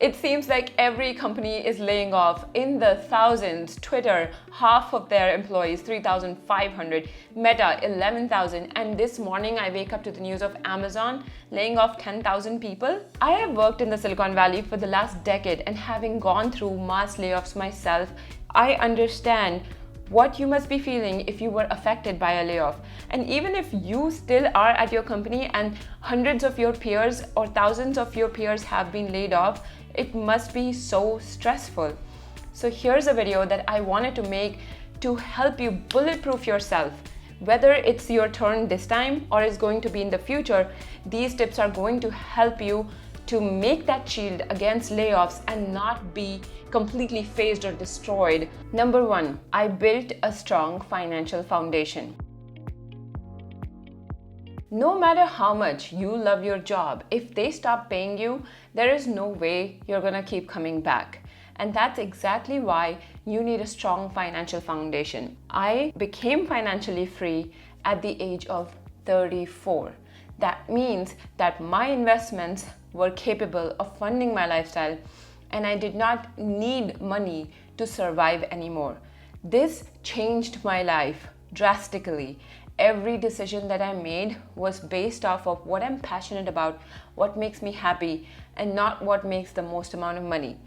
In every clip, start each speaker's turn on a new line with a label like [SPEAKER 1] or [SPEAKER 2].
[SPEAKER 1] It seems like every company is laying off in the thousands. Twitter, half of their employees, 3,500. Meta, 11,000. And this morning I wake up to the news of Amazon laying off 10,000 people. I have worked in the Silicon Valley for the last decade, and having gone through mass layoffs myself, I understand what you must be feeling if you were affected by a layoff. And even if you still are at your company and hundreds of your peers or thousands of your peers have been laid off, it must be so stressful. So here's a video that I wanted to make to help you bulletproof yourself. Whether it's your turn this time or it's going to be in the future, these tips are going to help you to make that shield against layoffs and not be completely phased or destroyed. Number one, I built a strong financial foundation. No matter how much you love your job, if they stop paying you, there is no way you're gonna keep coming back. And that's exactly why you need a strong financial foundation. I became financially free at the age of 34. That means that my investments were capable of funding my lifestyle, and I did not need money to survive anymore. This changed my life drastically. Every decision that I made was based off of what I'm passionate about, what makes me happy, and not what makes the most amount of money.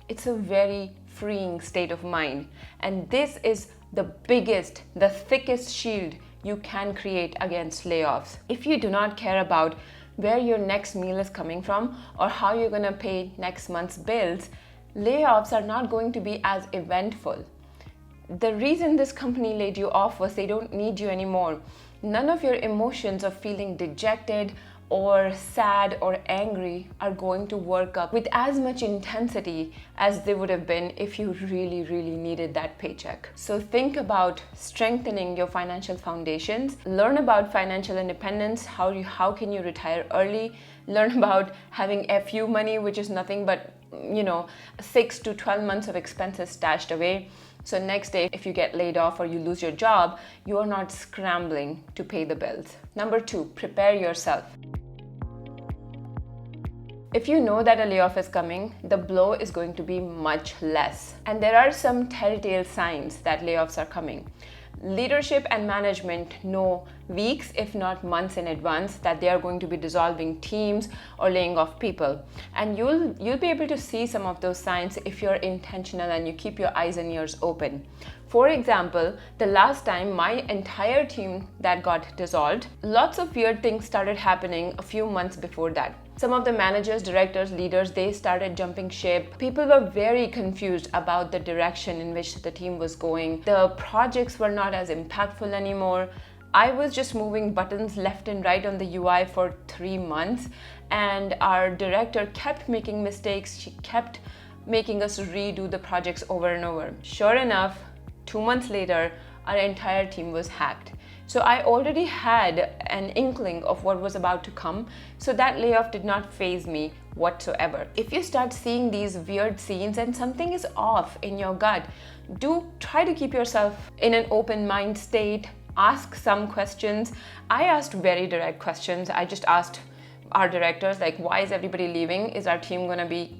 [SPEAKER 1] It's a very freeing state of mind, and this is the biggest, the thickest shield you can create against layoffs. If you do not care about where your next meal is coming from or how you're gonna pay next month's bills, layoffs are not going to be as eventful. The reason this company laid you off was they don't need you anymore. None of your emotions of feeling dejected or sad or angry are going to work up with as much intensity as they would have been if you really, really needed that paycheck. So think about strengthening your financial foundations. Learn about financial independence, how can you retire early. Learn about having FU money, which is nothing but 6 to 12 months of expenses stashed away. So next day, if you get laid off or you lose your job, you are not scrambling to pay the bills. Number two, prepare yourself. If you know that a layoff is coming, the blow is going to be much less. And there are some telltale signs that layoffs are coming. Leadership and management know weeks, if not months in advance, that they are going to be dissolving teams or laying off people. And you'll be able to see some of those signs if you're intentional and you keep your eyes and ears open. For example, the last time my entire team that got dissolved, lots of weird things started happening a few months before that. Some of the managers, directors, leaders, they started jumping ship. People were very confused about the direction in which the team was going. The projects were not as impactful anymore. I was just moving buttons left and right on the UI for 3 months, and our director kept making mistakes. She kept making us redo the projects over and over. Sure enough, 2 months later, our entire team was hacked. So I already had an inkling of what was about to come, so that layoff did not faze me whatsoever. If you start seeing these weird scenes and something is off in your gut, do try to keep yourself in an open mind state. Ask some questions. I asked very direct questions. I just asked our directors, like, why is everybody leaving? Is our team gonna be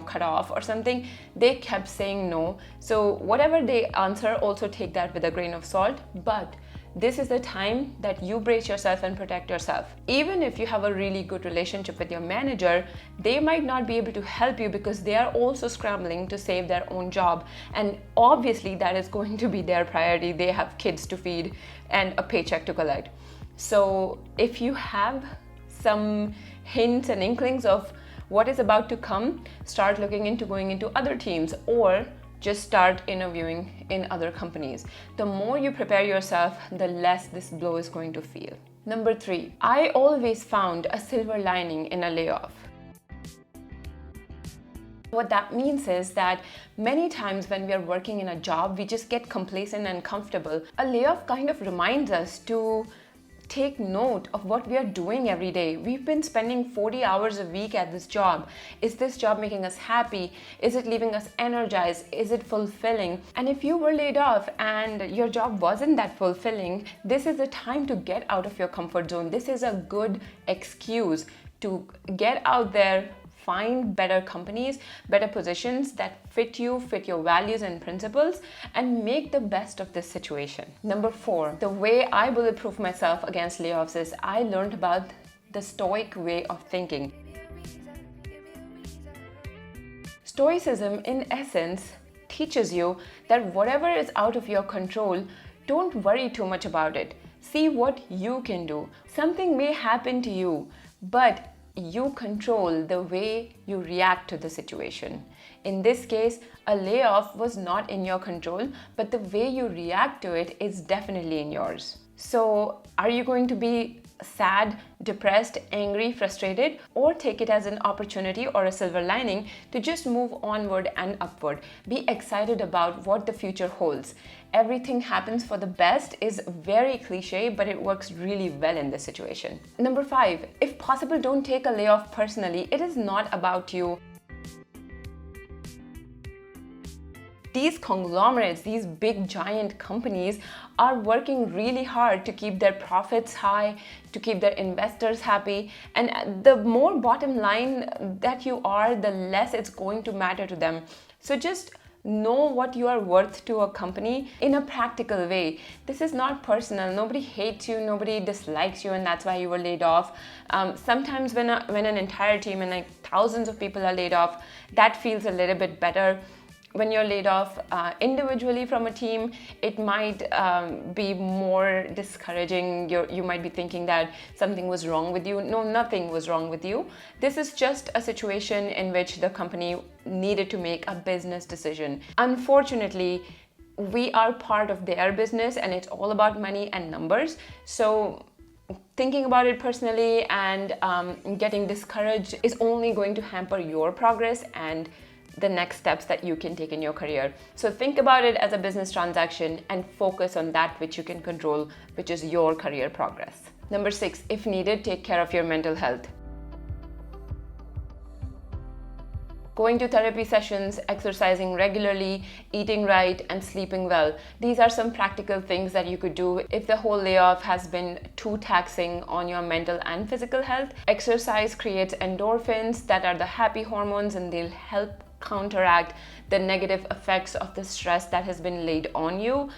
[SPEAKER 1] cut off or something? They kept saying no. So whatever they answer, also take that with a grain of salt. But this is the time that you brace yourself and protect yourself. Even if you have a really good relationship with your manager, they might not be able to help you because they are also scrambling to save their own job. And obviously that is going to be their priority. They have kids to feed and a paycheck to collect. So if you have some hints and inklings of what is about to come, start looking into going into other teams or just start interviewing in other companies. The more you prepare yourself, the less this blow is going to feel. Number three, I always found a silver lining in a layoff. What that means is that many times when we are working in a job, we just get complacent and comfortable. A layoff kind of reminds us to take note of what we are doing every day. We've been spending 40 hours a week at this job. Is this job making us happy? Is it leaving us energized? Is it fulfilling? And if you were laid off and your job wasn't that fulfilling, this is the time to get out of your comfort zone. This is a good excuse to get out there, find better companies, better positions that fit you, fit your values and principles, and make the best of this situation. Number 4, the way I bulletproof myself against layoffs is I learned about the Stoic way of thinking. Stoicism, in essence, teaches you that whatever is out of your control, don't worry too much about it. See what you can do. Something may happen to you, but you control the way you react to the situation. In this case, a layoff was not in your control, but the way you react to it is definitely in yours. So, are you going to be sad, depressed, angry, frustrated, or take it as an opportunity or a silver lining to just move onward and upward? Be excited about what the future holds. Everything happens for the best is very cliche, but it works really well in this situation. Number 5, if possible, don't take a layoff personally. It is not about you. These conglomerates, these big giant companies are working really hard to keep their profits high, to keep their investors happy. And the more bottom line that you are, the less it's going to matter to them. So just know what you are worth to a company in a practical way. This is not personal. Nobody hates you, nobody dislikes you, and that's why you were laid off. Sometimes when an entire team and like thousands of people are laid off, that feels a little bit better. When you're laid off individually from a team, it might be more discouraging. You might be thinking that something was wrong with you. No, nothing was wrong with you. This is just a situation in which the company needed to make a business decision. Unfortunately, we are part of their business and it's all about money and numbers. So thinking about it personally and getting discouraged is only going to hamper your progress and the next steps that you can take in your career. So think about it as a business transaction and focus on that which you can control, which is your career progress. Number 6, if needed, take care of your mental health. Going to therapy sessions, exercising regularly, eating right, and sleeping well. These are some practical things that you could do if the whole layoff has been too taxing on your mental and physical health. Exercise creates endorphins that are the happy hormones, and they'll help counteract the negative effects of the stress that has been laid on you.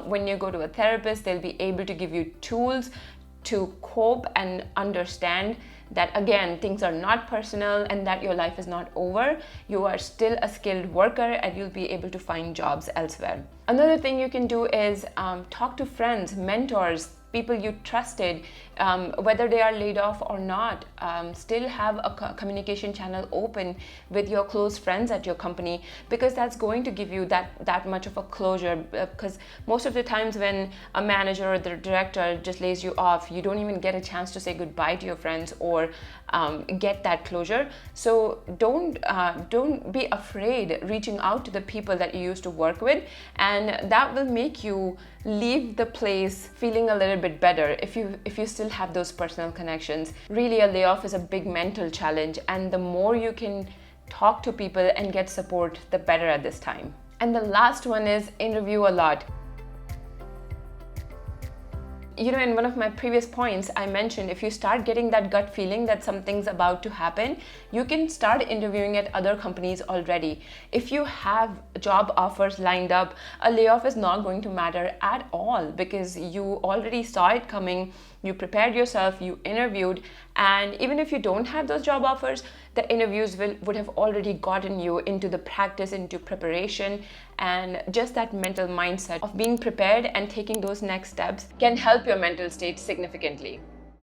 [SPEAKER 1] When you go to a therapist, they'll be able to give you tools to cope and understand that, again, things are not personal and that your life is not over. You are still a skilled worker and you'll be able to find jobs elsewhere. Another thing you can do is talk to friends, mentors, people you trusted, whether they are laid off or not. Still have a communication channel open with your close friends at your company, because that's going to give you that much of a closure. Because most of the times when a manager or the director just lays you off, you don't even get a chance to say goodbye to your friends or get that closure. So don't be afraid reaching out to the people that you used to work with, and that will make you leave the place feeling a little bit better if you still have those personal connections. Really, a layoff is a big mental challenge, and the more you can talk to people and get support, the better at this time. And the last one is interview a lot. In one of my previous points, I mentioned if you start getting that gut feeling that something's about to happen, you can start interviewing at other companies already. If you have job offers lined up, a layoff is not going to matter at all, because you already saw it coming, you prepared yourself, you interviewed, and even if you don't have those job offers, the interviews would have already gotten you into the practice, into preparation, and just that mental mindset of being prepared and taking those next steps can help your mental state significantly.